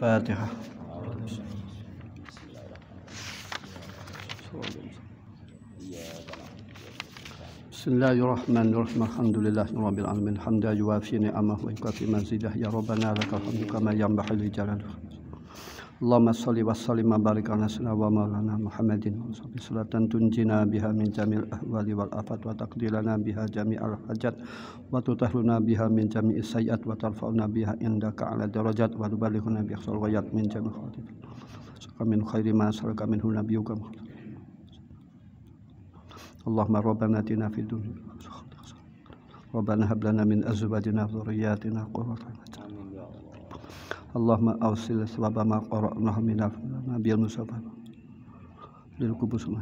Al-Fatihah. Bismillahirrahmanirrahim. Alhamdulillahirabbil alamin. Hamdan yuwafi ni'amahu wa yukafi mazidah. Ya Rabbana lakal hamdu kama yanbaghi li jalalihi. Allahumma shalli wa sallim wa barik ala sayyidina wa maulana Muhammadin wa sahbihi salatan tunjina biha min jamil ahwali wal afat wa taqdilana biha jami'al hajat wa tutahhiruna biha min jami'is sayyi'at wa tarfa'una biha indaka ala darajat wa tuballighuna bi aqsal ghayat min jami'il khairat. Min khairi ma saraka minhu nabiyyuka. Allahumma rabbana atina fid dunya Rabbana hab lana min azwajina wa dhurriyyatina qurrata a'yun. Allahumma awsil sawaba ma qara'nahu min nabiyil mustafa lil kubus wa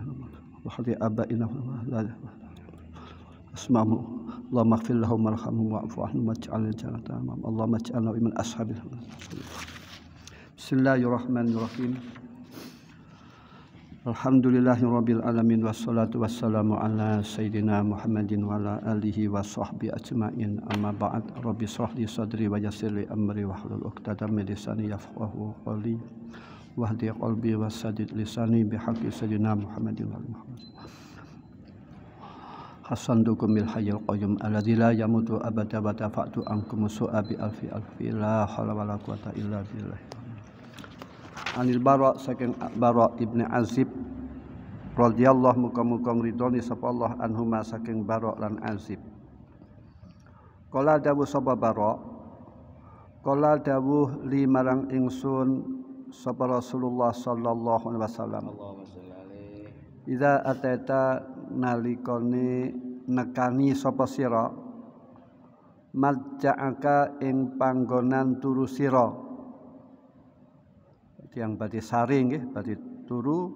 hadi abaina wa asma'u. Allahumma ighfir lahum warhamhum wa'fu 'anhum waj'al jannata amam. Allahumma ij'alna min ashabil. Bismillahirrahmanirrahim. Alhamdulillahirabbil alamin wassalatu wassalamu ala sayyidina Muhammadin wa ala alihi wa sahbihi ajmain. Amma ba'd. Rabbi shrah li sadri wa yassir li amri wahlul 'uqdatam min lisani yafqahu qawli wahdi qalbi wasadid lisani bihaqqi sayyidina Muhammadin wa Muhammad. Hasantukum bil hayyil qayyum alladzi la yamutu abada wa tafa'tu ankum su'a bi alfi la haula wala quwata illa billah. Anil Bara saking Bara ibni Azib radhiyallahu muga-muga ridhoni sapa Allah anhuma saking Bara lan Azib. Qala dawuh sapa Bara, qala dawuh li marang ingsun sapa Rasulullah sallallahu alaihi wasallam. Idza ataita nalikane nekani sapa sira majja'aka ing panggonan turu sira. Yang badhe saring nggih badhe turu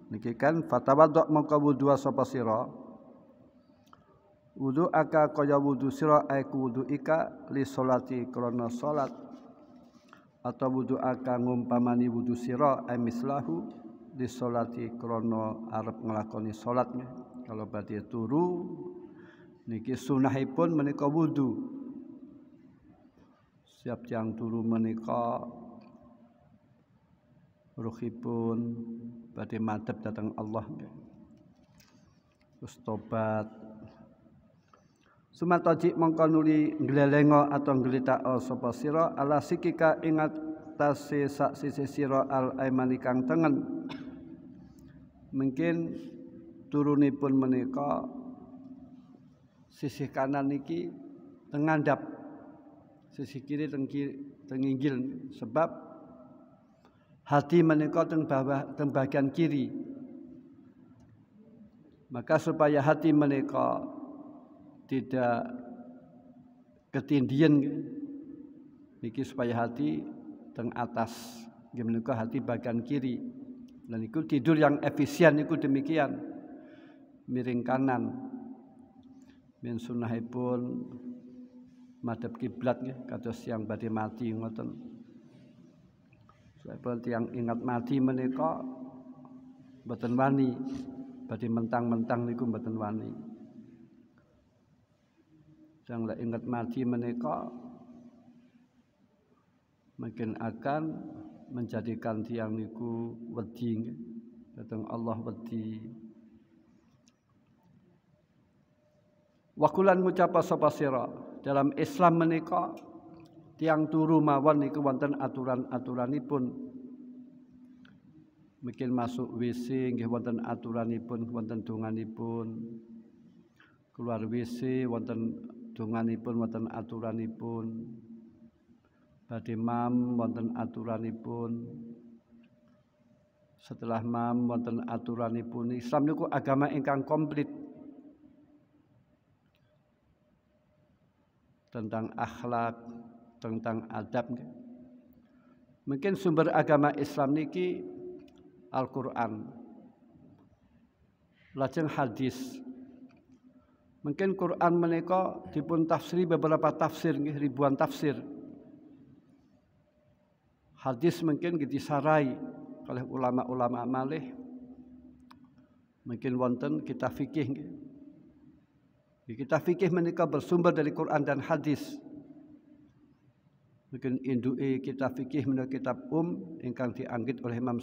niki kan fatawaddo maka wudu sapa sira wudu aka kaya wudu sira aiku wudu ika li salati krana salat atau wudu aka ngumpamani wudu sira ai mislahu li salati krana arep nglakoni salat nggih. Kalau badhe turu niki sunahipun menika wudu. Siap yang turu menika ruhipun badhe madhep dhateng Allah terus tobat sumataji mongko nuli nglelenga atau nglithaka sapa sira ala sikika ing atase sak sisi sira al aimani kang tengen mungkin turunipun menika sisi kanan niki tengandhap sisi kiri teng inggil sebab hati menika teng bawah teng bagian kiri. Maka supaya hati menika tidak ketindian niki supaya hati teng atas nggih menika hati bagian kiri. Dan itu tidur yang efisien niku demikian. Miring kanan. Min sunahipun madhep kiblat nggih kados yang badhe mati ngoten. Sebab yang ingat mati menika mboten wani, badhe mentang-mentang niku mboten wani. Yang lek ingat mati menika mungkin akan menjadikan tiyang niku wedi dhateng Allah wedi. Wakulan ngucapa sapa sira dalam Islam menika tiang turu mawon niku wonten aturan-aturanipun. Mungkin masuk WC nggih wonten aturanipun, wonten donganipun. Keluar WC wonten donganipun, wonten aturanipun. Badhe mam wonten aturanipun. Setelah mam wonten aturanipun. Islam niku agama ingkang komplit. Tentang akhlak, tentang adab. Mungkin sumber agama Islam niki Al-Qur'an. Lajeng hadis. Mungkin Quran menika dipun tafsiri beberapa tafsir nggih ribuan tafsir. Hadis mungkin disarai oleh ulama-ulama malih. Mungkin wonten kitab fikih nggih. Kitab fikih menika bersumber dari Quran dan hadis. Mungkin induke kitab fikih menawi kitab ingkang dianggit oleh Imam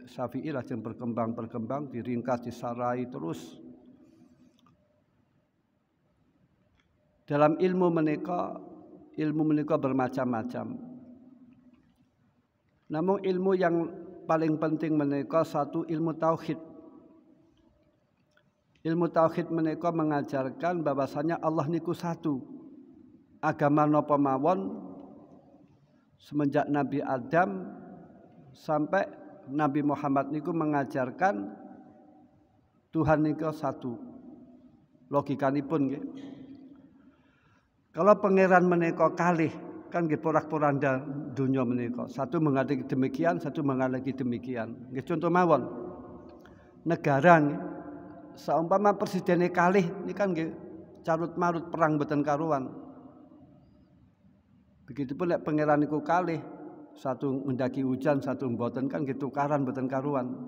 Syafi'i lajeng berkembang diringkas disarai terus. Dalam ilmu menika bermacam-macam. Namun ilmu yang paling penting menika satu ilmu tauhid. Ilmu tauhid menika mengajarkan bahwasanya Allah niku satu. Agama napa mawon semenjak Nabi Adam sampai Nabi Muhammad niku mengajarkan Tuhan niku satu. Logikanipun nggih. Kalau pangeran menika kalih kan nggih porak-poranda dunya menika. Satu mengatakan demikian, satu mengatakan demikian. Nggih contoh mawon. Negara nggih saumpama presidennya kalih ini kan nggih carut-marut perang boten karuan. Begitupun lek pangeran niku kalih, satu mendaki hujan, satu mboten kan gitu tukaran boten karuan.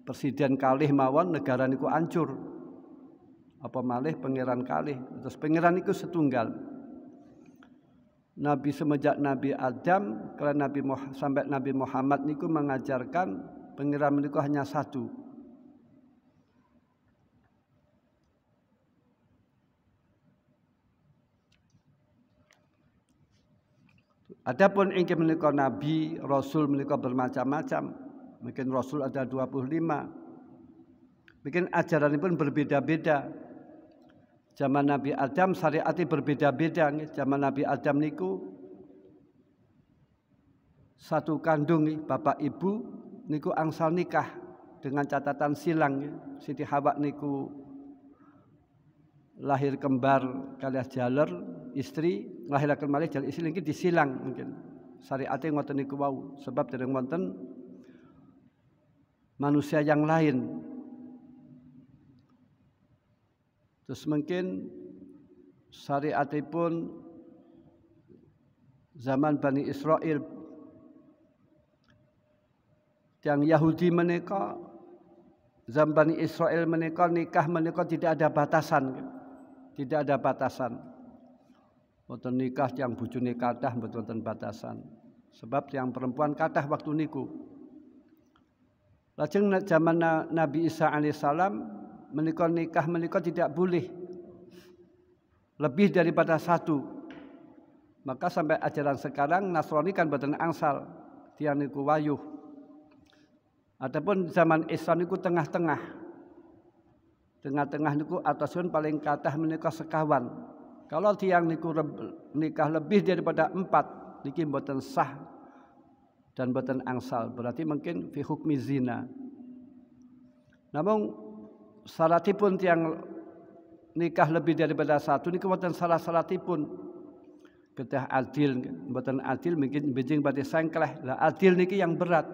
Presiden kalih mawon negara niku hancur. Apa malih pangeran kalih, terus pangeran niku setunggal. Nabi semenjak Nabi Adam sampai Nabi Muhammad niku mengajarkan pangeran niku hanya satu. Adapun inggih menika nabi, rasul menika bermacam-macam. Mungkin rasul ada 25. Mungkin ajaranipun berbeda-beda. Zaman Nabi Adam syariatnya berbeda-beda. Zaman Nabi Adam niku satu kandung bapak ibu niku angsal nikah dengan catatan silang. Siti Hawa niku lahir kembar kalias jaler istri, lahiraken malih jaler istri niki disilang mungkin. Syariate ngoten niku wau sebab dereng wonten manusia yang lain. Terus mungkin syariatipun zaman Bani Israel yang Yahudi menika zaman Bani Israel menika nikah menika tidak ada batasan. Tidak ada batasan. Mboten nikah yang bojone kathah mboten batasan. Sebab yang perempuan kathah waktu niku. Lajeng zaman Nabi Isa alaihissalam menika nikah menika tidak boleh lebih daripada satu. Maka sampai ajaran sekarang Nasrani kan mboten angsal, tiyang niku wayuh. Adapun zaman Islam niku tengah-tengah. Tengah-tengah niku atasun paling kathah menika sekawan. Kalau tiang niku nikah lebih daripada 4 niki mboten sah dan mboten angsal. Berarti mungkin fi hukmi zina. Namun syaratipun tiang nikah lebih daripada 1 niki mboten syaratipun. Kedah adil, mboten adil mungkin bijing badhe sengkleh. Lah adil niki yang berat.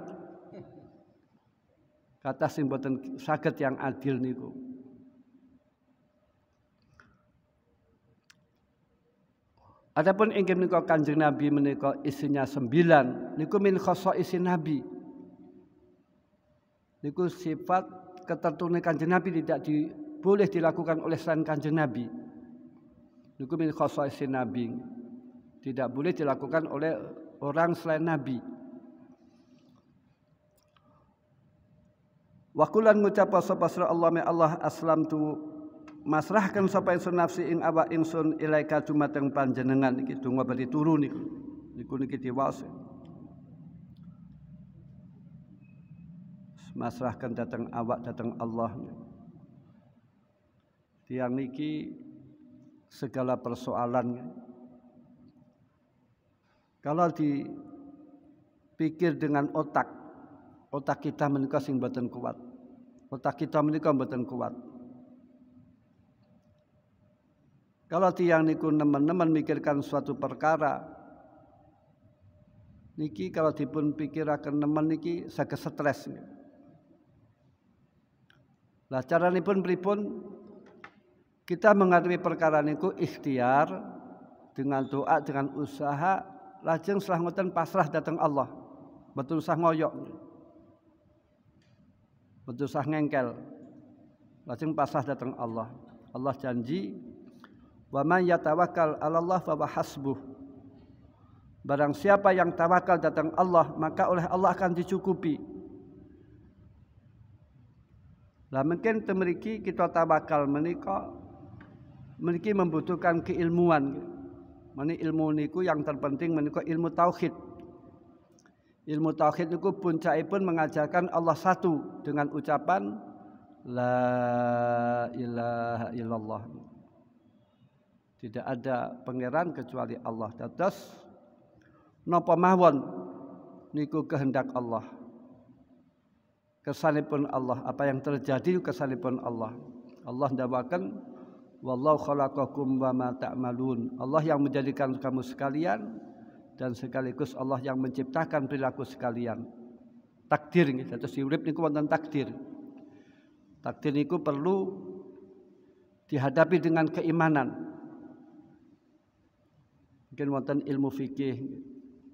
Kata sing mboten saged yang adil niku. Adapun inggih menika Kanjeng Nabi menika isinya 9 niku min khosais Nabi. Niku sifat keterturunan Kanjeng Nabi tidak boleh dilakukan oleh selain Kanjeng Nabi. Niku min khosais Nabi. Tidak boleh dilakukan oleh orang selain Nabi. Wa kulan ngucap sapa Allah aslamtu masrahkan sapa ingsun nafsi ing awak ingsun ilaika dumateng panjenengan iki donga badhe turu niku niki diwaos. Masrahkan datang awak datang Allah. Tiang niki segala persoalan kalau dipikir dengan otak kita menika sing mboten kuat. Otak kita menika mboten kuat. Kalau tiang niku nemen-nemen mikirkan suatu perkara niki kalau dipun pikiraken nemen niki saged stres. Lah caranipun pripun kita menghadapi perkara niku ikhtiar dengan doa dengan usaha lajeng setelah ngoten pasrah datang Allah. Betul usah ngoyok. Betul usah ngengkel. Lajeng pasrah datang Allah. Allah janji wa man yatawakkal 'alallah fa hasbuh. Barang siapa yang tawakal datang Allah, maka oleh Allah akan dicukupi. Lah mungkin temeriki kita tawakal menika membutuhkan keilmuan. Mani ilmu niku yang terpenting menika ilmu tauhid. Ilmu tauhid niku puncakipun mengajarkan Allah satu dengan ucapan la ilaha illallah. Tidak ada pangeran kecuali Allah. Dados napa mawon niku kehendak Allah. Kesanipun Allah, apa yang terjadi kesanipun Allah. Allah ndawaken wallahu khalaqakum wa ma ta'malun. Allah yang menjadikan kamu sekalian dan sekaligus Allah yang menciptakan perilaku sekalian. Takdir nggih, dados urip niku wonten takdir. Takdir niku perlu dihadapi dengan keimanan. Mungkin wonten ilmu fikih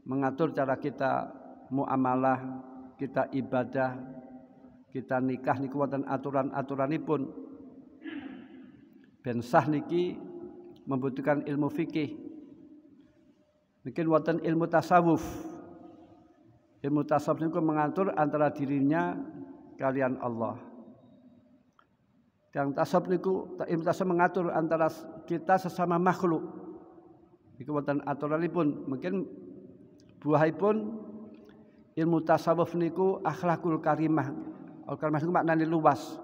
mengatur cara kita muamalah, kita ibadah, kita nikah niku wonten aturan-aturanipun. Ben sah niki membutuhkan ilmu fikih. Mungkin wonten ilmu tasawuf. Ilmu tasawuf niku mengatur antara dirinya kalian Allah. Yang tasawuf niku ilmu tasawuf mengatur antara kita sesama makhluk. Niku wonten aturanipun. Mungkin buahipun ilmu tasawuf niku akhlakul karimah. Al-karimah niku maknane luas.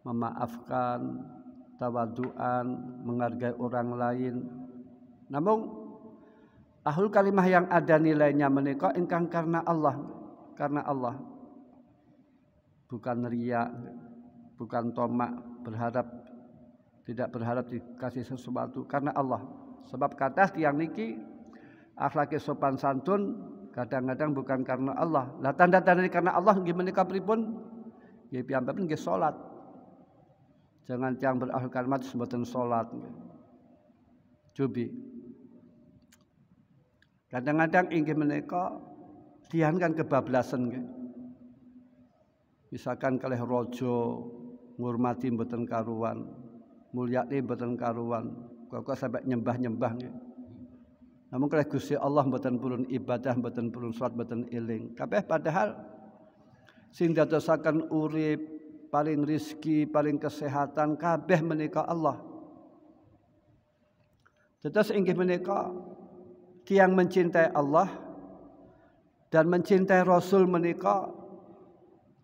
Memaafkan, tawaduan, menghargai orang lain. Namun ahlul kalimah yang ada nilainya menika ingkang karena Allah, bukan riya, bukan tomak, tidak berharap dikasih sesuatu karena Allah. Sebab kata tiyang niki akhlake sopan santun kadang-kadang bukan karena Allah. Lah tanda-tanda karena Allah nggih menika pripun? Nggih piyambakipun nggih salat. Jangan yang berakhir kalimat mboten salat. Cobi. Kadang-kadang inggih menika tiyang kan kebablasan nggih. Misalkan kalih raja ngurmati mboten karuan, mulyane mboten karuan, kok sampai nyembah-nyembah nggih. Namun kalih Gusti Allah mboten purun ibadah, mboten purun salat, mboten eling. Kabeh padahal sing dadosaken urip, paling rizki, paling kesehatan kabeh menika Allah. Tetes inggih menika tiyang mencintai Allah dan mencintai Rasul menika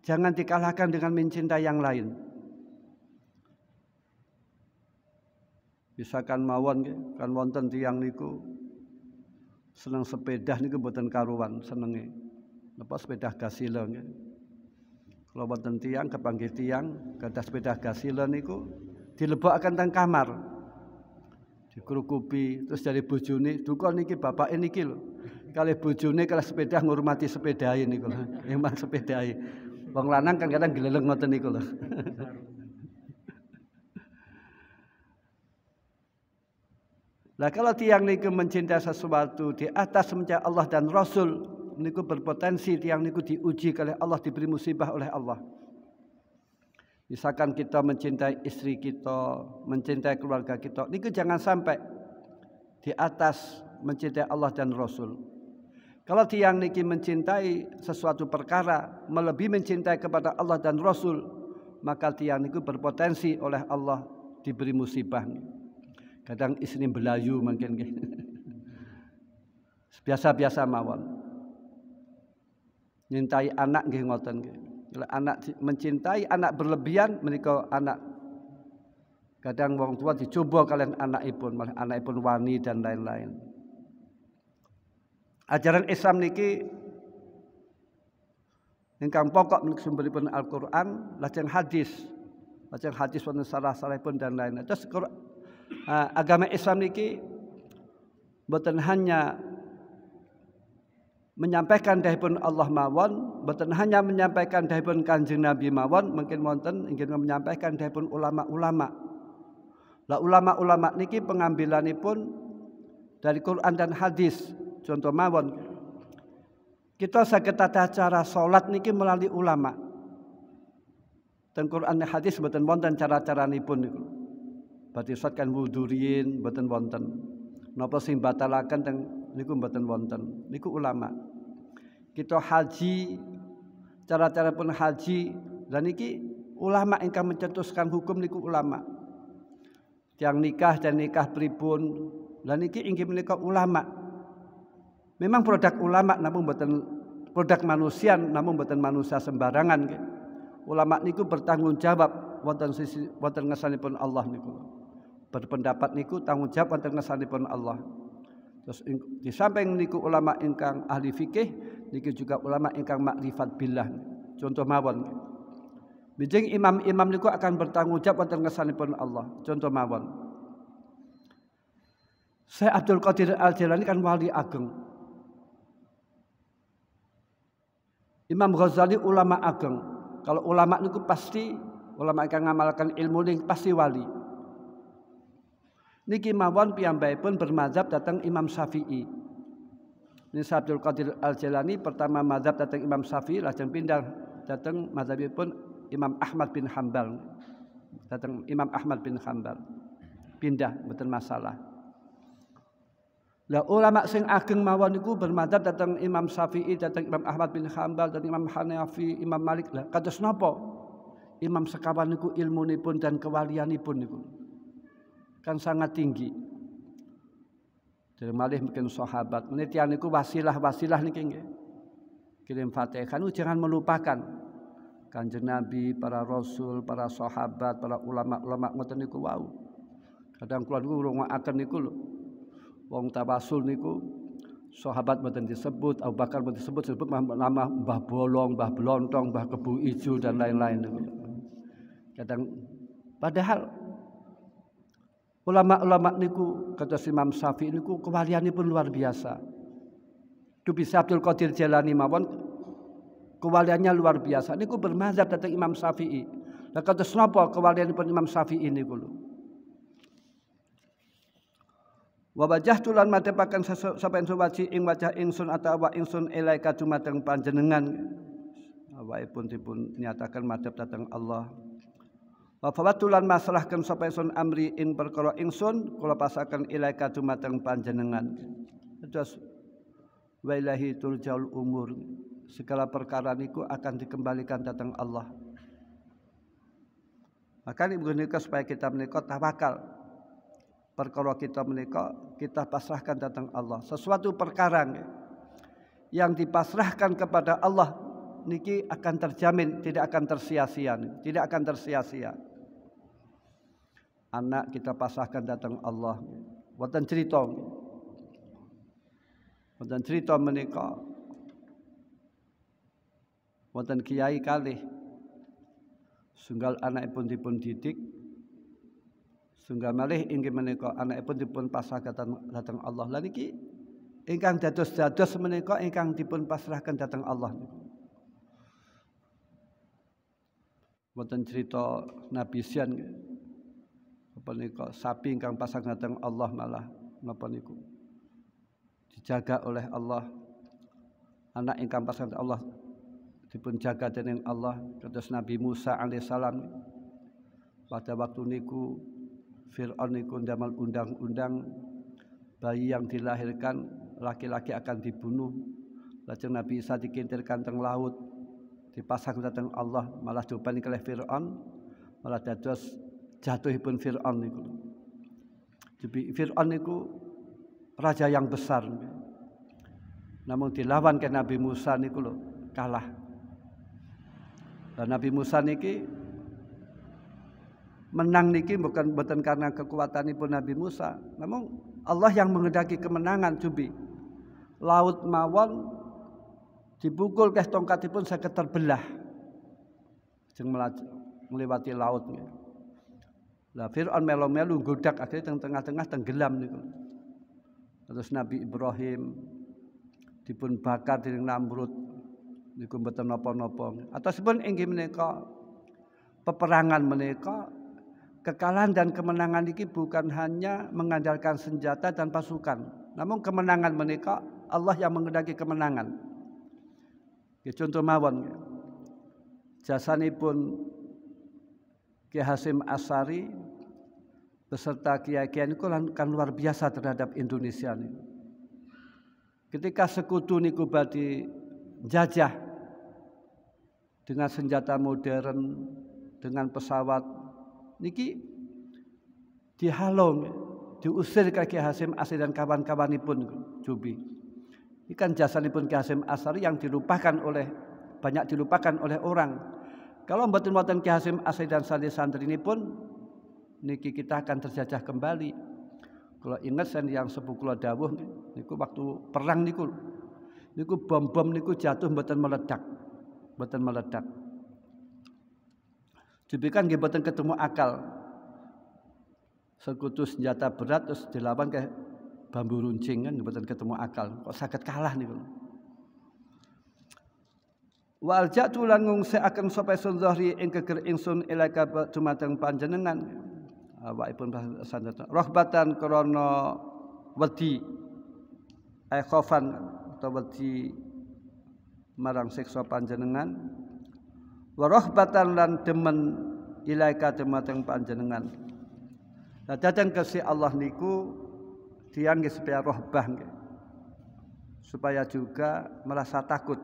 jangan dikalahkan dengan mencintai yang lain. Misalkan mawon kan wonten tiyang niku seneng sepeda niku mboten karuan senenge. Napa sepeda gasila nggih. Kalau wonten tiyang kepanggih tiyang gadah sepeda gasila niku dilebokaken teng kamar. Dikrukupi terus dari bojone, "Duka niki bapake niki lho." Kalih bojone kalih sepeda ngurmati sepedahe niku lho. Emang sepedahe. Wong lanang kan kadang gleleng ngoten niku lho. Lah kalau tiang niku mencintai sesuatu di atas mencintai Allah dan Rasul, niku berpotensi tiang niku diuji oleh Allah, diberi musibah oleh Allah. Misalkan kita mencintai istri kita, mencintai keluarga kita, niku jangan sampai di atas mencintai Allah dan Rasul. Kalau tiang niki mencintai sesuatu perkara melebihi mencintai kepada Allah dan Rasul, maka tiang niku berpotensi oleh Allah diberi musibah. Kadang istri belayu mungkin biasa-biasa mawon. Nyintai anak nggih ngoten nggih. Anak mencintai anak berlebihan menika anak kadang wong tua dicoba kalian anakipun, malah anakipun wani dan lain-lain. Ajaran Islam niki ingkang pokok sumberipun Al-Qur'an, lajeng hadis wonten salah-salahipun dan lain-lain. Terus agama Islam niki boten hanya menyampaikan dahipun Allah mawon, boten hanya menyampaikan dahipun Kanjeng Nabi mawon, mungkin wonten ingin menyampaikan dahipun ulama-ulama. Lah ulama-ulama niki pengambilanipun dari Quran dan hadis. Contoh mawon, kita saged tata cara salat niki melalui ulama. Teng Quran dan hadis boten wonten cara-caranipun niku. Badhe salat kan wudu riyin boten wonten. Napa sing batalaken teng niku mboten wonten. Niku ulama. Kita haji, cara-cara pun haji, dan niki ulama ingkang mencetuskan hukum niku ulama. Tiang nikah dan nikah pripun, dan niki inggih menika ulama. Memang produk ulama namun mboten produk manusia namun mboten manusia sembarangan. Ulama niku bertanggung jawab wonten ngersanipun Allah niku. Berpendapat niku tanggung jawab wonten ngersanipun Allah. Terus di samping niku ulama ingkang ahli fikih, niki juga ulama ingkang makrifat billah. Contoh mawon. Bijing imam-imam niku akan bertanggung jawab wonten ngersanipun Allah. Contoh mawon. Syekh Abdul Qadir Al-Jilani kan wali ageng. Imam Ghazali ulama ageng. Kalau ulama niku pasti ulama ingkang ngamalkan ilmu ning pasti wali. Niki mawon piyambakipun bermadzhab dhateng Imam Syafi'i. Ini Abdul Qadir Al-Jilani pertama madzhab dhateng Imam Syafi'i lajeng pindah dhateng madzhabipun Imam Ahmad bin Hambal. Dhateng Imam Ahmad bin Hambal. Pindah mboten masalah. Lah ulama sing ageng mawon niku bermadzhab dhateng Imam Syafi'i, dhateng Imam Ahmad bin Hambal, dhateng Imam Hanafi, Imam Malik. Lah kados napa? Imam sekawan niku ilmunipun dan kewalianipun niku kan sangat tinggi. Dari malih mungkin sahabat menitian niku wasilah niki nggih. Kirim Fatihah niku jangan melupakan Kanjeng Nabi, para rasul, para sahabat, para ulama-ulama ngoten niku wau. Kadang kula niku ngrungokaken niku lho. Wong tawasul niku sahabat mboten disebut, Abu Bakar mboten disebut nama Mbah Bolong, Mbah Blontong, Mbah Kebu Ijo dan lain-lain niku. Kadang padahal ulama-ulama niku kados Imam Syafi'i niku kewalianipun luar biasa. Dubi Abdul Qadir Jilani mawon kewaliannya luar biasa. Niku bermadzhab dhateng Imam Syafi'i. Lah kados napa kewalianipun Imam Syafi'i niku lho. Wa wajhtu lan matepaken sapen suwaji ing wajah ingsun atawa ingsun ilaika dumateng panjenengan. Awakipun dipun nyataken madhep dhateng Allah. Wa fawatu lan masalahken sapa ingsun amri ing perkara ingsun kula pasaken ilaika dumateng panjenengan. Terus wa ilahi turjaul umur. Segala perkara niku akan dikembalikan dhateng Allah. Maka niku supaya kita menika tawakal. Perkara kita menika kita pasrahkan dhateng Allah. Sesuatu perkara yang dipasrahkan kepada Allah niki akan terjamin, tidak akan tersia-sia, tidak akan tersia-sia. Anak kita pasrahkan dhateng Allah. Wonten cerita. Wonten cerita menika wonten kiai kalih sunggal anakipun dipun didik. Sunggal malih inggih menika anakipun dipun pasrahaken dhateng Allah. Lah niki ingkang dados menika ingkang dipun pasrahaken dhateng Allah. Wonten cerita Nabi Sian apa nika sapi ingkang pasrahaken dhateng Allah malah napa niku dijaga oleh Allah. Anak ingkang pasrahaken Allah dipun jaga dening Allah kados Nabi Musa alaihissalam. Pada waktu niku Fir'aun niku ndamel undang-undang bayi yang dilahirkan laki-laki akan dibunuh. Lajeng Nabi Isa dikintirkan teng laut, dipasang dhateng Allah, malah dipani kalih Fir'aun, malah dados jatuhipun Fir'aun niku. Jadi Fir'aun niku raja yang besar. Namun dilawan ke Nabi Musa niku lho kalah. Dan Nabi Musa niki menang niki bukan karena kekuatanipun Nabi Musa, namun Allah yang menghendaki kemenangan jubi. Laut mawon dipukul keh tongkatipun saged terbelah. Jeng melewati laut. Lah Fir'aun melu-melu godak akhirnya tengah-tengah tenggelam niku. Terus Nabi Ibrahim dipun bakar dening Namrud niku mboten napa-napa. Atosipun inggih menika peperangan menika kekalahan dan kemenangan ini bukan hanya mengandalkan senjata dan pasukan, namun kemenangan menika Allah yang menghendaki kemenangan. Contoh mawon, jasanipun Ki Hasyim Asy'ari beserta kiai-kiai niku kan luar biasa terhadap Indonesia niku. ketika sekutu niku badhe jajah dengan senjata modern, dengan pesawat niki dihalong, diusir Ki Hasyim Asy'ari dan kawan-kawanipun Jubi. Ikan jasanipun Ki Hasyim Asy'ari yang banyak dilupakan oleh orang. Kalau mboten wonten Ki Hasyim Asy'ari dan santri-santrinipun niki kita akan terjajah kembali. Kalau ingat yang sepuh kula dawuh niku waktu perang niku bom-bom niku jatuh mboten meledak. Jubi kan nggih mboten ketemu akal. Sekutu senjata berat terus dilawan kayak bambu runcing kan mboten ketemu akal. Kok saged kalah niku. Wa alja'tu lan ngungsiaken sapa sun zahri ing keker ingsun ilaika dumateng panjenengan. Awakipun sanjata rahbatan krana wedi khofan utawa wedi marang siksa panjenengan wa rahbatan lan demen ilaika dumateng panjenengan. Nah datang kasih Allah niku tiyang nggih supaya rahbah nggih. Supaya juga merasa takut.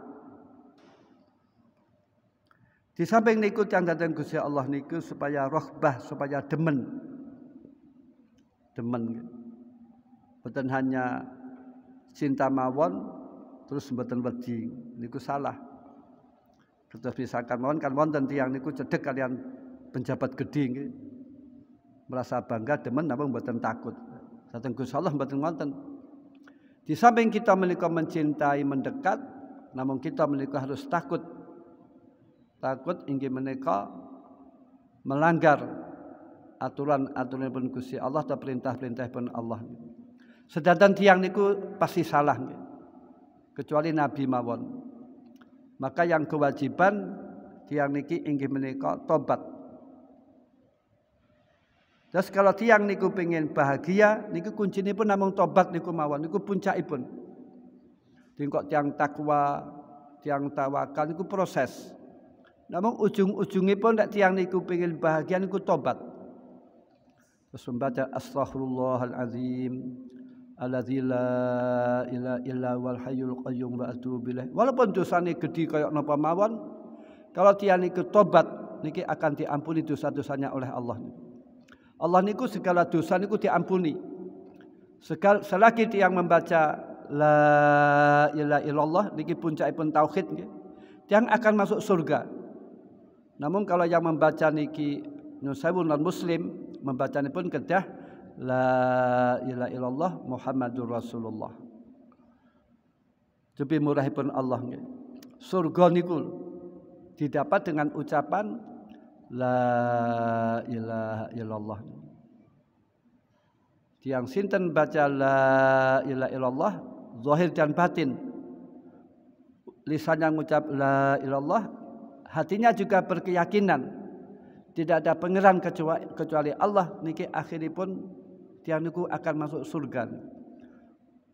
Di samping niku tiyang datang Gusti Allah niku supaya rahbah, supaya demen. Bukan hanya cinta mawon terus mboten wedi niku salah. Terus misalkan mawon kan wonten tiyang niku cedhek kalian penjabat gedhe nggih. Merasa bangga demen namun mboten takut. Dateng Gusti Allah mboten wonten. Di samping kita menika mencintai mendekat, namun kita menika harus takut. Takut inggih menika melanggar aturan-aturanipun Gusti Allah atau perintah-perintahipun Allah. Sedanten tiyang niku pasti salah nggih. Kecuali nabi mawon. Maka yang kewajiban tiyang niki inggih menika tobat. Terus kalau tiyang niku pengen bahagia niku kuncinipun namung tobat niku mawon niku puncakipun. Kok tiyang takwa, tiyang tawakal niku proses. Namun ujung-ujungipun nek tiyang niku pengen bahagia niku tobat. Terus membaca astaghfirullahalazim alladzi la ilaha illa wal hayyul qayyum wa atubu ilaih. Walaupun dosane gedhe kaya napa mawon, kalau tiyang niku tobat niki akan diampuni dosa-dosanya oleh Allah. Allah niku segala dosa niku diampuni. Selagi tiyang membaca la ilaha illallah niki puncakipun tauhid nggih. Tiyang akan masuk surga. Namun kalau yang membaca niki nusawun non muslim membacanya pun kedah la ilaha illallah Muhammadur Rasulullah. Lebih murahipun Allah nggih. Surga niku didapat dengan ucapan la ilaha illallah. Tiang sinten baca la ilaha illallah zahir dan batin. Lisannya mengucap la ilallah, hatinya juga berkeyakinan tidak ada pangeran kecuali Allah niki akhiripun tiyang niku akan masuk surga.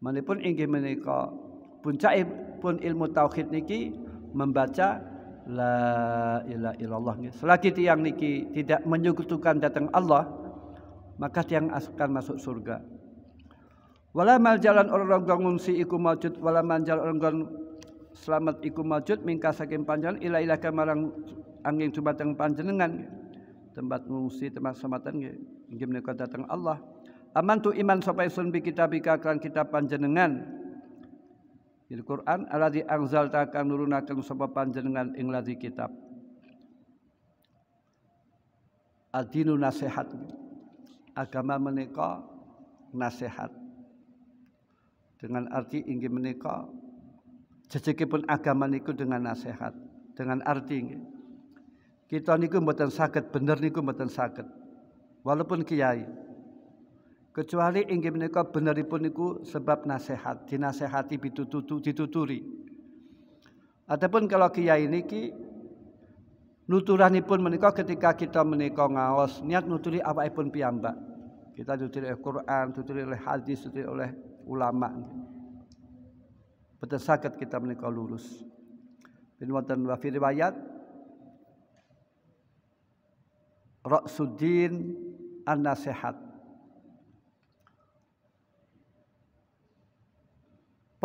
Manipun inggih menika puncakipun ilmu tauhid niki membaca la ilaha illallah. Selagi tiyang niki tidak menyekutukan datang Allah, maka tiyang akan masuk surga. Wala maljalan orang ngungsi iku maujud, wala manjal orang selamat iku maujud mingka saking panjenengan ila ilaka marang angin dumateng panjenengan. Tempat ngungsi tempat sematan nggih menika datang Allah. Amantu iman sapa ingsun bi kitabika kan kitab panjenengan. Di Quran alladzi anzalta kan nurunaken sapa panjenengan ing ladzi kitab. Adinu nasihat. Agama menika nasihat. Dengan arti inggih menika jejegipun agama niku dengan nasihat, dengan arti nggih. Kita niku mboten saged bener niku mboten saged. Walaupun kiai. Kecuali inggih menika beneripun niku sebab nasihat, dinasehati dituturi. Adapun kalau kiai niki nuturanipun menika ketika kita menika ngaos niat nuturi awakipun piyambak. Kita nuturi Al-Qur'an, nuturi oleh hadis, nuturi oleh ulama. Betul saged kita menika lurus. Bin wonten wa fi riwayat Ra'suddin an-nasihat.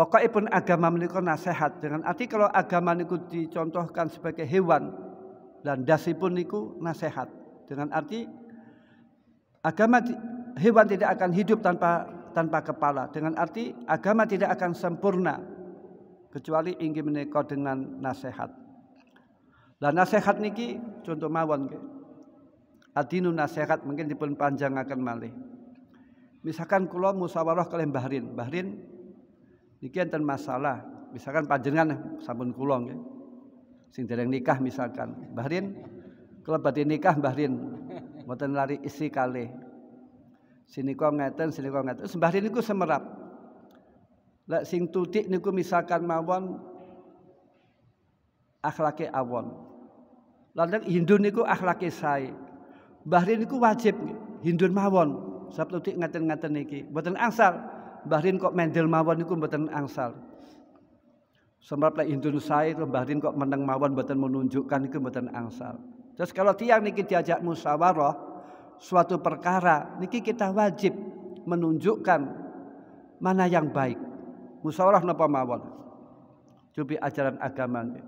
Pokokipun agama menika nasihat, dengan arti kalau agama niku dicontohkan sebagai hewan, landasipun niku nasihat. Dengan arti agama hewan tidak akan hidup tanpa kepala. Dengan arti agama tidak akan sempurna kecuali ingin menika dengan nasihat. Lah nasihat niki contoh mawon nggih. Adinu nasihat mungkin dipun panjangaken malih. Misalkan kula musyawarah kalih Mbah Rin. Mbah Rin niki enten masalah. Misalkan panjenengan sampun kula nggih. Sing dereng nikah misalkan. Mbah Rin kula badhe nikah Mbah Rin. Mboten lari istri kalih. Sinika ngeten, sinika ngeten. Mbah Rin niku semerap. Lek sing tutik niku misalkan mawon akhlake awon. Lan hindun niku akhlake sae. Mbah Rin niku wajib hindun mawon. Sebab tutik ngaten-ngaten niki. Mboten angsal. Mbah Rin kok mendel mawon niku mboten angsal. Semrap lek hindun sae Mbah Rin kok meneng mawon mboten menunjukkan niku mboten angsal. Terus kalau tiang niki diajak musyawarah suatu perkara niki kita wajib menunjukkan mana yang baik. Musyawarah napa mawon. Cubi ajaran agama niki.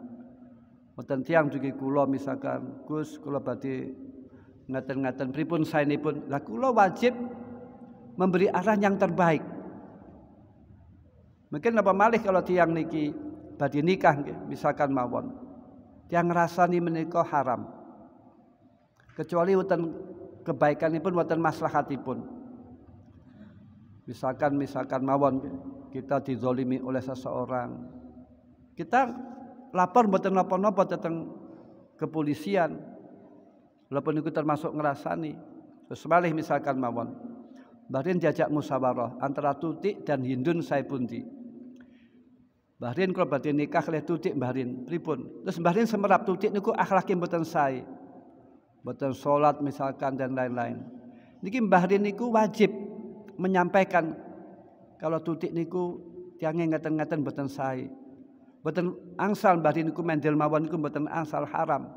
Mboten tiang dugi kula misalkan Gus kula badhe ngaten-ngaten pripun saenipun. Lah kula wajib memberi arah yang terbaik. Mungkin napa malih kalau tiang niki badhe nikah nggih misalkan mawon. Tiang ngrasani menika haram. Kecuali wonten kebaikanipun wonten maslahatipun. Misalkan mawon kita dizalimi oleh seseorang. Kita lapor mboten napa-napa dateng kepolisian. Walaupun itu termasuk ngerasani. Terus malih misalkan mawon. Mbah Rin diajak musyawarah antara tutik dan hindun sae pundi. Mbah Rin kalau badhe nikah kalih tutik Mbah Rin pripun? Terus Mbah Rin semerap tutik niku akhlake mboten sae. Mboten salat misalkan dan lain-lain. Niki Mbah Rin niku wajib menyampaikan kalau tutik niku tiange ngaten-ngaten mboten sae. Mboten angsal Mbah Rin niku mendel mawon niku mboten angsal haram.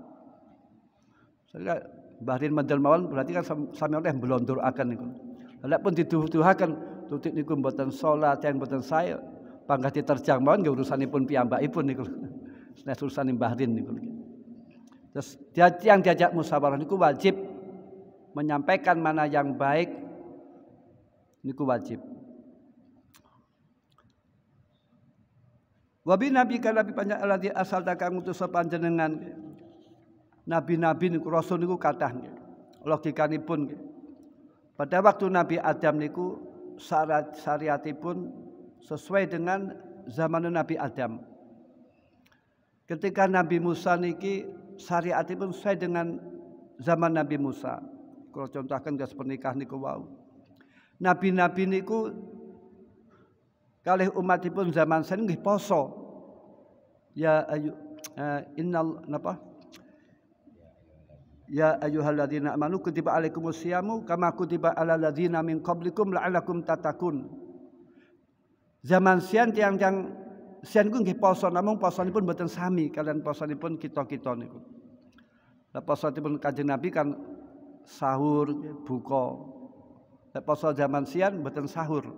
Saya Mbah Rin mendel mawon berarti kan sami oleh mblonduraken niku. Lek pun dituduhaken tutik niku mboten salat, yang mboten sae, panggah diterjang mawon nggih urusanipun piyambakipun niku. Nek urusane Mbah Rin niku. Terus yang diajak musyawarah niku wajib menyampaikan mana yang baik niku wajib. Wabi nabi kalabi panjang alladzi asalta kang utus panjenengan nabi-nabi niku rasul niku kathah nggih. Logikanipun nggih. Pada waktu Nabi Adam niku syariatipun sesuai dengan zaman Nabi Adam. Ketika Nabi Musa niki syariatipun sesuai dengan zaman Nabi Musa. Kalau contohkan gas pernikahan niku wau. Nabi-nabi niku kalih umatipun zaman sen nggih poso. Ya innal napa? Ya ayyuhalladzina amanu kutiba alaikumusyamu kama kutiba alal ladzina min qablikum la'allakum tattaqun. Zaman sian tiang-tiang sian ku nggih poso namung posonipun mboten sami kalian posonipun kita-kita niku. Lah posonipun Kanjeng Nabi kan sahur buka. Lah poso zaman sian mboten sahur.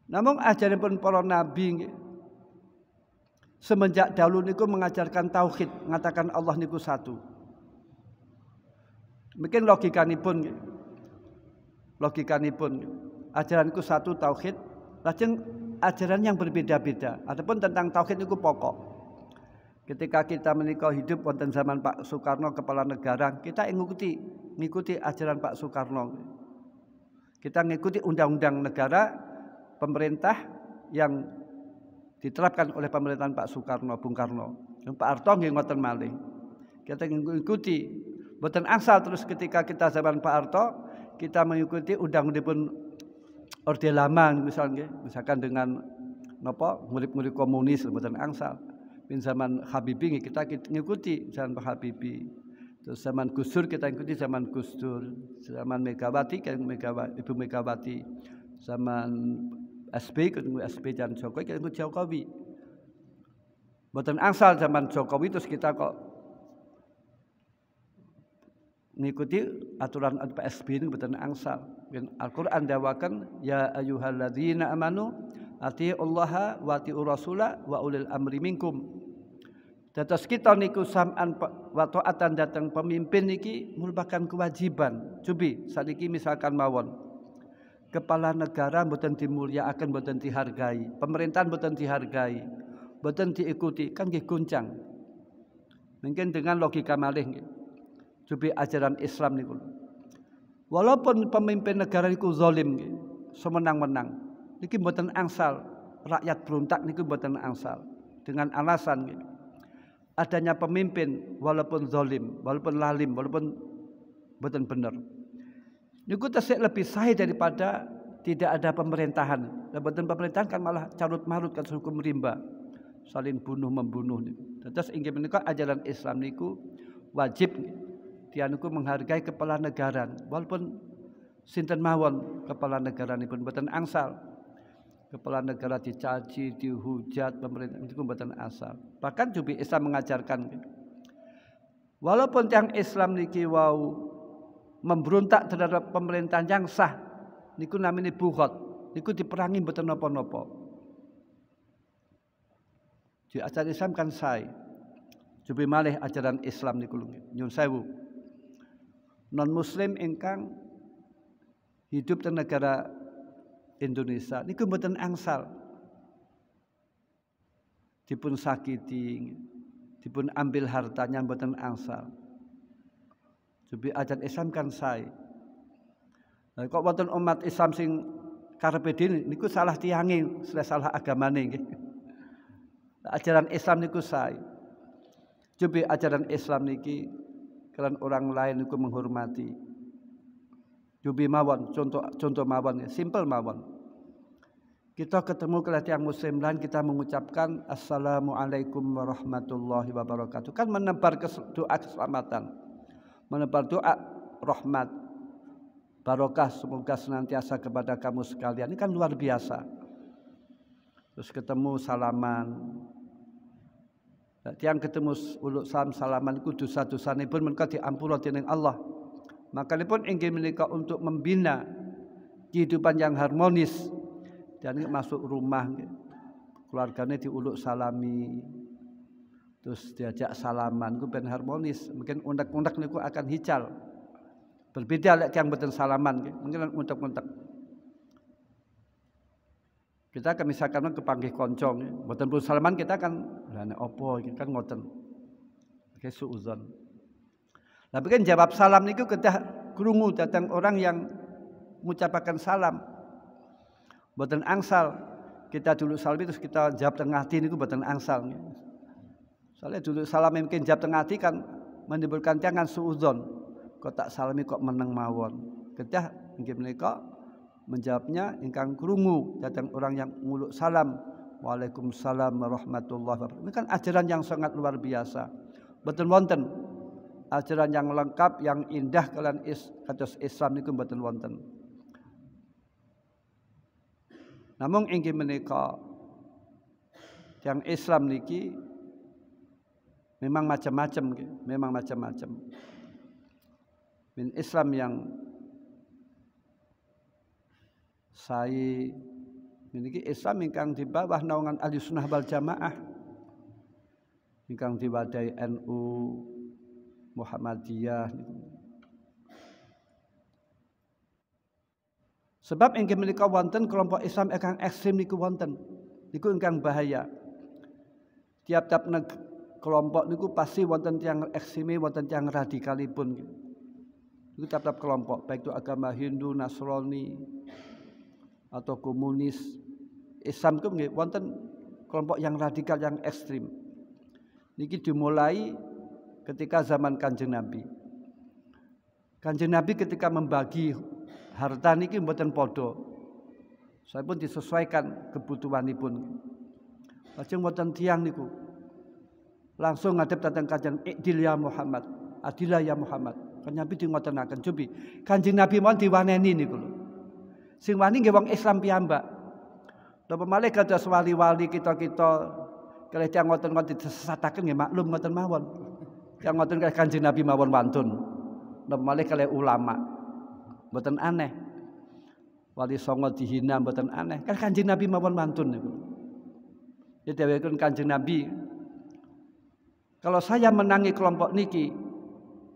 Namung ajaranipun para nabi semenjak dahulu niku mengajarkan tauhid, mengatakan Allah niku satu. Mungkin logikanipun ajaran niku satu tauhid, lajeng ajaran yang berbeda-beda. Adapun tentang tauhid niku pokok. Ketika kita menikah hidup wonten zaman Pak Soekarno kepala negara, kita ngikuti ajaran Pak Soekarno. Kita ngikuti undang-undang negara pemerintah yang diterapkan oleh pemerintahan Pak Soekarno, Bung Karno. Pak Harto nggih ngoten malih. Kita mengikuti mboten angsal terus ketika kita zaman Pak Harto kita mengikuti undang-undang Orde Lama misalkan dengan napa murid-murid komunis mboten angsal. Min zaman Habibie kita ngikuti zaman Pak Habibie. Terus zaman Gus Dur kita ikuti zaman Gus Dur. Zaman Megawati kita Ibu Megawati. Zaman SB ketemu SB dan Jokowi ketemu Jokowi. Mboten angsal zaman Jokowi terus kita kok ngikuti aturan PSB ini mboten angsal. Al-Qur'an dawakan ya ayyuhalladzina amanu atiullaha wa atiur rasula wa ulil amri minkum. Dados kita niku sam'an wa ta'atan datang pemimpin niki merupakan kewajiban. Cobi saniki misalkan mawon kepala negara mboten dimulyakaken, mboten dihargai, pemerintahan mboten dihargai, mboten diikuti, kan nggih goncang. Mungkin dengan logika malih nggih. Cobi ajaran Islam niku. Walaupun pemimpin negara niku zalim nggih, semenang-menang, niki mboten angsal, rakyat berontak niku mboten angsal. Dengan alasan nggih, adanya pemimpin walaupun zalim, walaupun lalim, walaupun mboten bener. Niku tesih lebih sahih daripada tidak ada pemerintahan. Mboten pemerintahan kan malah carut-marut kan hukum rimba. Saling bunuh membunuh niku. Terus inggih menika ajaran Islam niku wajib tiyang niku menghargai kepala negara walaupun sinten mawon kepala negara nipun mboten angsal. Kepala negara dicaci, dihujat, pemerintah itu mboten asal. Bahkan juga Islam mengajarkan walaupun yang Islam niki wau memberontak terhadap pemerintahan yang sah niku namine bughad, niku diperangi mboten napa-napa. Di ajaran Islam kan sae. Coba malih ajaran Islam niku nyun sewu. Non muslim ingkang hidup di negara Indonesia niku mboten angsal dipun sakiti, dipun ambil hartanya mboten angsal. Coba ajaran Islam kan sae. Kok wonten umat Islam sing karepe dhewe niku salah tiyange, salah agamane nggih. Ajaran Islam niku sae. Coba ajaran Islam niki kalian orang lain niku menghormati. Jubi mawon, contoh mawon, simple mawon. Kita ketemu kelas yang muslim lain, kita mengucapkan Assalamualaikum warahmatullahi wabarakatuh. Kan menebar doa keselamatan, menebar doa rahmat, barokah semoga senantiasa kepada kamu sekalian. Ini kan luar biasa. Terus ketemu salaman. Tiang ketemu uluk salaman itu dosa-dosanipun menika diampura dening Allah. Maka pun ingin menikah untuk membina kehidupan yang harmonis dan masuk rumah keluarganya diuluk salami terus diajak salaman itu ben harmonis mungkin undak-undak niku akan hical berbeda lek yang mboten salaman mungkin undak-undak kita akan misalkan kepanggih koncong mboten pun salaman kita akan lha opo iki kan ngoten pakai suudzon. Tapi kan jawab salam niku kedah krungu datang orang yang mengucapkan salam. Mboten angsal. Kita dulu salam terus kita jawab tengah hati niku mboten angsal. Soalnya dulu salam mungkin jawab tengah hati kan menimbulkan jangan suudzon. Kok tak salami kok meneng mawon. Kedah nggih menika menjawabnya ingkang krungu datang orang yang nguluk salam. Waalaikumsalam warahmatullahi wabarakatuh. Ini kan ajaran yang sangat luar biasa. Mboten wonten ajaran yang lengkap, yang indah kalian kados Islam niku mboten wonten. Namun inggih menika yang Islam niki memang macam-macam nggih, memang macam-macam. Min Islam yang sae niki Islam ingkang di bawah naungan Ahlussunnah wal Jamaah. Ingkang diwadahi NU Muhammadiyah. Sebab inggih menika wonten kelompok Islam ingkang ekstrem niku wonten. Niku ingkang bahaya. Tiap-tiap kelompok niku pasti wonten tiyang ekstreme, wonten tiyang radikalipun. Niku tiap-tiap kelompok, baik itu agama Hindu, Nasrani atau komunis. Islam niku nggih wonten kelompok yang radikal, yang ekstrem. Niki dimulai ketika zaman Kanjeng Nabi. Kanjeng Nabi ketika membagi harta niki mboten padha. Saya pun disesuaikan kebutuhanipun. Lajeng wonten tiyang niku langsung ngadep datang Kanjeng Idil ya Muhammad, adilah ya Muhammad. Kanjeng Nabi ngotenaken cobi. Kanjeng Nabi mohon diwaneni niku lho. Sing wani nggih wong Islam piyambak. Napa malih kados wali-wali kita-kita kalih tiyang ngoten-ngoten disesataken nggih maklum ngoten mawon. Yang ngoten kalih Kanjeng Nabi mawon wantun. Napa malih kalih ulama. Mboten aneh. wali songo dihina mboten aneh. Kan Kanjeng Nabi mawon mantun niku. Ya dawuhipun Kanjeng Nabi, kalau saya menangi kelompok niki,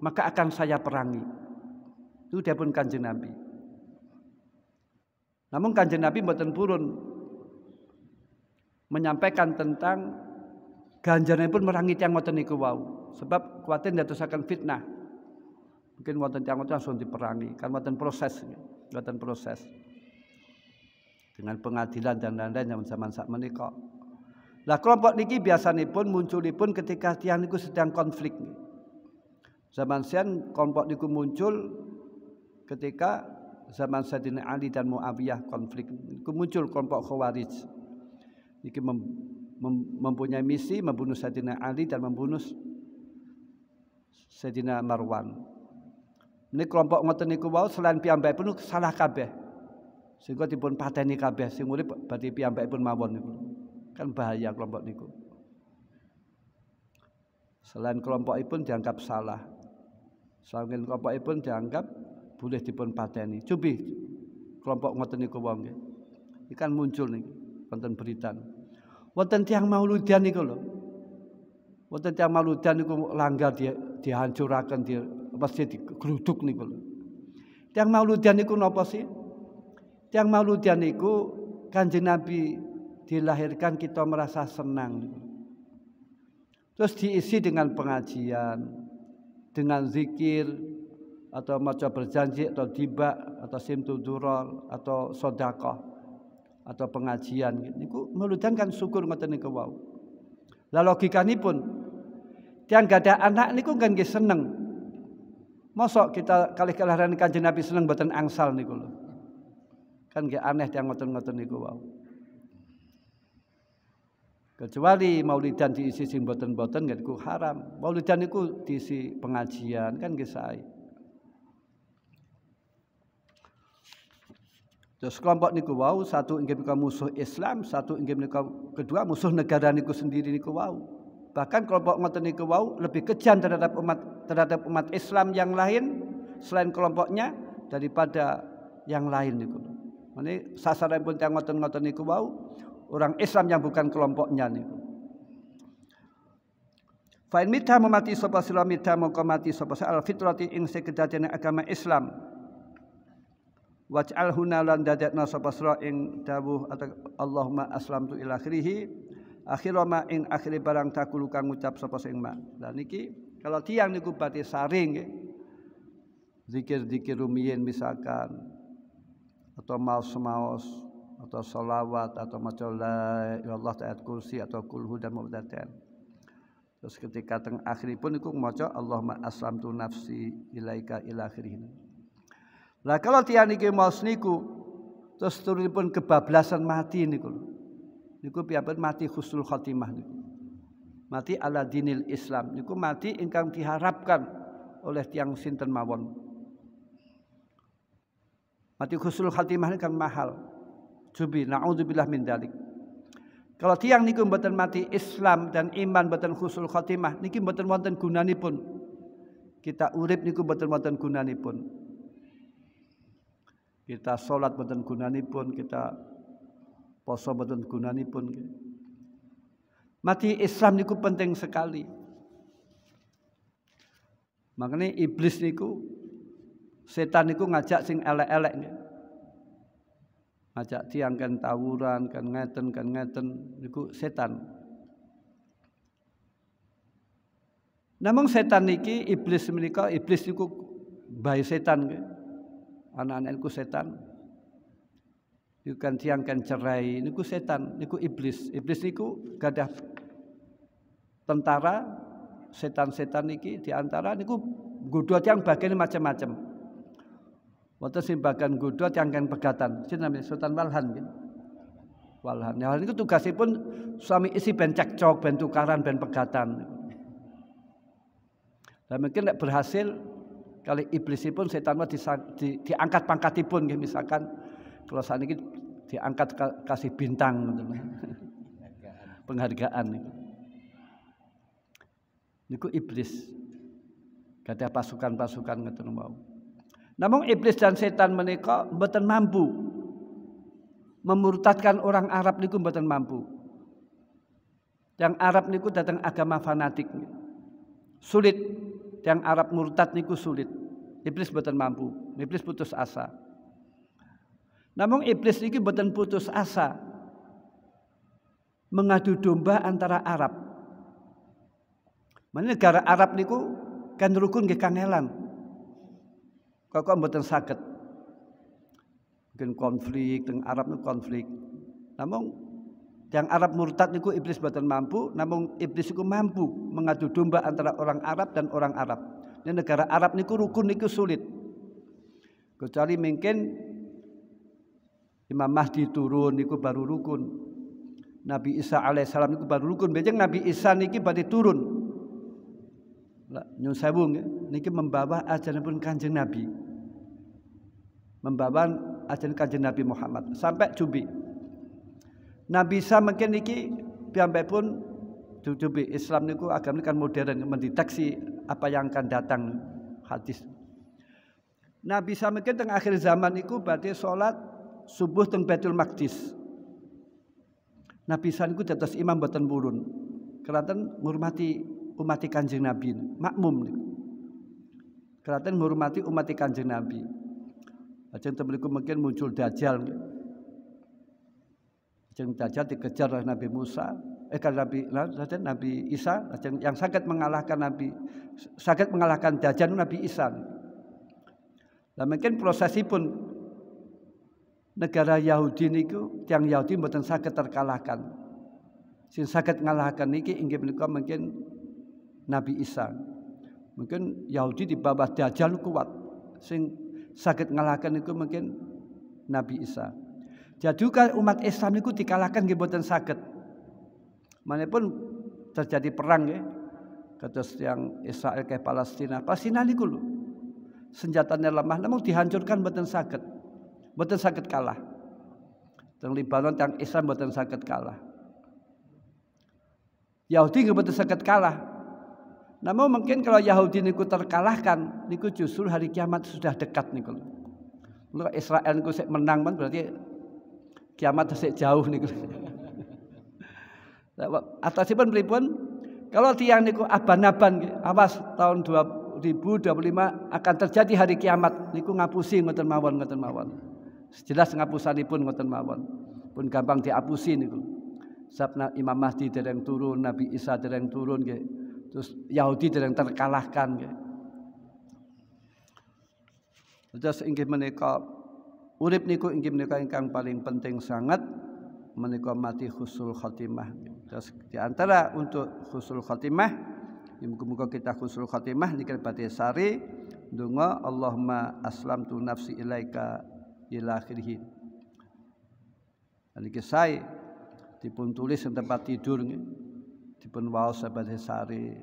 maka akan saya perangi. Itu dawuhipun Kanjeng Nabi. Namun Kanjeng Nabi mboten purun menyampaikan tentang ganjaranipun merangi tiyang ngoten niku wau. Sebab kuwatir ndadosaken fitnah. Mungkin wonten tiyang ngoten langsung diperangi, kan wonten proses, wonten proses. Dengan pengadilan dan lain-lain zaman sakmenika. Lah kelompok niki biasanipun munculipun ketika tiyang niku sedang konflik. Zaman sian kelompok niku muncul ketika zaman Sayyidina Ali dan Muawiyah konflik. Niku muncul kelompok Khawarij. Niki mempunyai misi membunuh Sayyidina Ali dan membunuh Sayyidina Marwan. Ini kelompok ngoten niku wau selain piyambakipun salah kabeh. Sehingga dipun pateni kabeh sing urip badhe piyambakipun mawon niku. Kan bahaya kelompok niku. Selain kelompokipun dianggap salah. Selain kelompokipun dianggap boleh dipun pateni. Cobi kelompok ngoten niku wau nggih. Iki kan muncul niki wonten berita. Wonten tiyang mauludan niku lho. Wonten tiyang mauludan niku langgar dihancuraken di masjid digeruduk niku lho. Tiyang mauludan niku napa sih? Tiyang mauludan niku Kanjeng Nabi dilahirkan kita merasa senang. Terus diisi dengan pengajian, dengan zikir, atau maca berjanji, atau tiba, atau simtudurol, atau sedekah, atau pengajian. Niku mauludan kan syukur ngoten niku wau. Lah logikanipun tiyang gadah anak niku kan nggih seneng. Mosok kita kalih kelahiran Kanjeng Nabi seneng mboten angsal niku lho. Kan nggih aneh tiyang ngoten-ngoten niku wau. Kecuali maulidan diisi sing boten-boten niku haram. Maulidan niku diisi pengajian kan nggih sae. Terus kelompok niku wau satu inggih menika musuh Islam, satu inggih menika kedua musuh negara niku sendiri niku wau. Bahkan kelompok ngoten niku wau lebih kejam terhadap umat Islam yang lain selain kelompoknya daripada yang lain niku. Mane sasaranipun tiyang ngoten-ngoten niku wau orang Islam yang bukan kelompoknya niku. Fa in mita memati sapa sira mita mongko mati sapa al fitrati ing sekedadene agama Islam. Waj'al huna lan dadekna sapa sira ing dawuh Allahumma aslamtu ila akhirih akhira ma ing akhire barang takulu kang ngucap sapa sing ma. Lah niki kalau tiyang niku badhe saring nggih. Zikir-zikir rumiyin misalkan atau maos-maos atau sholawat atau maca la ilallah ayat kursi atau kulhu dan mu'tadatan. Terus ketika teng akhiripun niku maca Allahumma aslamtu nafsi ilaika ila akhirih. Lah kalau tiyang niki maos niku terus turunipun kebablasan mati niku. Niku piyambak mati husnul khotimah niku. Mati ala dinil Islam niku mati ingkang diharapkan oleh tiyang sinten mawon. Mati husnul khotimah ini kan mahal. Jubi naudzubillah min dzalik. Kalau tiyang niku mboten mati Islam dan iman mboten husnul khotimah niki mboten wonten gunanipun. Kita urip niku mboten wonten gunanipun. Kita salat mboten gunanipun, kita poso mboten gunanipun. Mati Islam niku penting sekali. Makanya iblis niku setan niku ngajak sing elek-elek nggih. Ngajak tiyang kan tawuran, kan ngeten niku setan. Namung setan niki iblis menika iblis niku bae setan nggih. Anak-anak niku setan. Niku kan tiyang kan cerai niku setan, niku iblis. Iblis niku gadah tentara setan-setan niki diantara niku nggodha tiyang bagian macam-macam. Wonten sing bagian nggodha tiyang kan pegatan. Sinten namanya Sultan Walhan nggih. Walhan. Ya niku tugasipun suami istri ben cekcok, ben tukaran, ben pegatan. Dan mungkin nek berhasil kali iblisipun setan diangkat pangkatipun nggih misalkan kalau saniki diangkat kasih bintang penghargaan niku iblis gadah pasukan-pasukan ngoten wau. Namun iblis dan setan menika mboten mampu memurtadkan orang Arab niku mboten mampu. Yang Arab niku datang agama fanatik. Sulit. Yang Arab murtad niku sulit. Iblis mboten mampu. Iblis putus asa. Namun iblis niki mboten putus asa. Mengadu domba antara Arab. Mana negara Arab niku kan rukun nggih kangelan. Kok mboten saged. Mungkin konflik teng Arab niku konflik. Namun yang Arab murtad niku iblis mboten mampu, namun iblis niku mampu mengadu domba antara orang Arab dan orang Arab. Ini negara Arab niku rukun niku sulit. Kecuali mungkin Imam Mahdi turun niku baru rukun. Nabi Isa alaihissalam niku baru rukun. Bejeng Nabi Isa niki badhe turun. Lah nyun sewu niki membawa ajaranipun Kanjeng Nabi. Membawa ajaran Kanjeng Nabi Muhammad sampai Jubi. Nabi Isa mungkin niki piyambakipun Jubi Islam niku agama kan modern mendeteksi apa yang akan datang hadis. Nabi Isa mungkin teng akhir zaman niku badhe salat subuh teng Baitul Maqdis. Nabi Isa niku dados imam boten purun. Keraten ngurmati umat Kanjeng Nabi, makmum niku. Keraten ngurmati umat Kanjeng Nabi. Lajeng temriku mungkin muncul Dajjal. Lajeng Dajjal dikejar oleh Nabi Musa, Nabi Isa, yang sangat mengalahkan Dajjal Nabi Isa. Lah mungkin prosesipun negara Yahudi niku yang Yahudi mboten saged terkalahkan. Sing saged ngalahkan niki inggih menika mungkin Nabi Isa. Mungkin Yahudi di bawah Dajjal kuat. Sing saged ngalahkan niku mungkin Nabi Isa. Jadi umat Islam niku dikalahkan nggih mboten saged. Manapun terjadi perang nggih. Kados yang Israel ke Palestina. Palestina niku lho. Senjatanya lemah namun dihancurkan mboten saged. Mboten saged kalah. Teng Libanon yang Islam mboten saged kalah. Yahudi nggih mboten saged kalah. Namun mungkin kalau Yahudi niku terkalahkan niku justru hari kiamat sudah dekat niku. Kalau Israel niku sik menang man berarti kiamat sik jauh niku. Atasipun pripun? Kalau tiang niku aban-aban awas tahun 2025 akan terjadi hari kiamat niku ngapusi ngoten mawon. Jelas ngapusanipun ngoten mawon. Pun gampang diapusi niku. Sabna Imam Mahdi dereng turun, Nabi Isa dereng turun nggih. Terus Yahudi dereng terkalahkan nggih. Terus inggih menika urip niku inggih menika ingkang paling penting sangat menika mati husnul khotimah. Terus di antara untuk husnul khotimah, muga-muga kita husnul khotimah niki badhe sari donga Allahumma aslamtu nafsi ilaika ila akhirih. Niki sae dipun tulis ing tempat tidur nggih. Dipun waos badhe sari.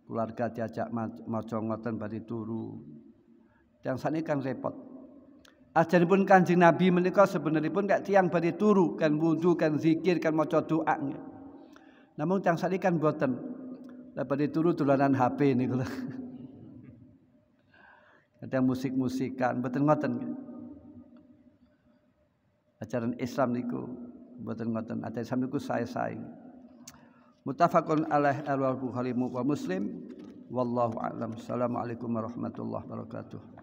Keluarga diajak maca ngoten badhe turu. Yang saniki kan repot. Ajaranipun Kanjeng Nabi menika sebenaripun kak tiyang badhe turu kan wudu kan zikir kan maca doa. Namun tiyang sakniki kan boten. Lah badhe turu dolanan HP niku lho. Kadang musik-musikan boten ngoten. Ajaran Islam niku boten ngoten. Ajaran Islam niku sae-sae. Muttafaqun alaih al-Bukhari wa Muslim. Wallahu a'lam. Assalamualaikum warahmatullahi wabarakatuh.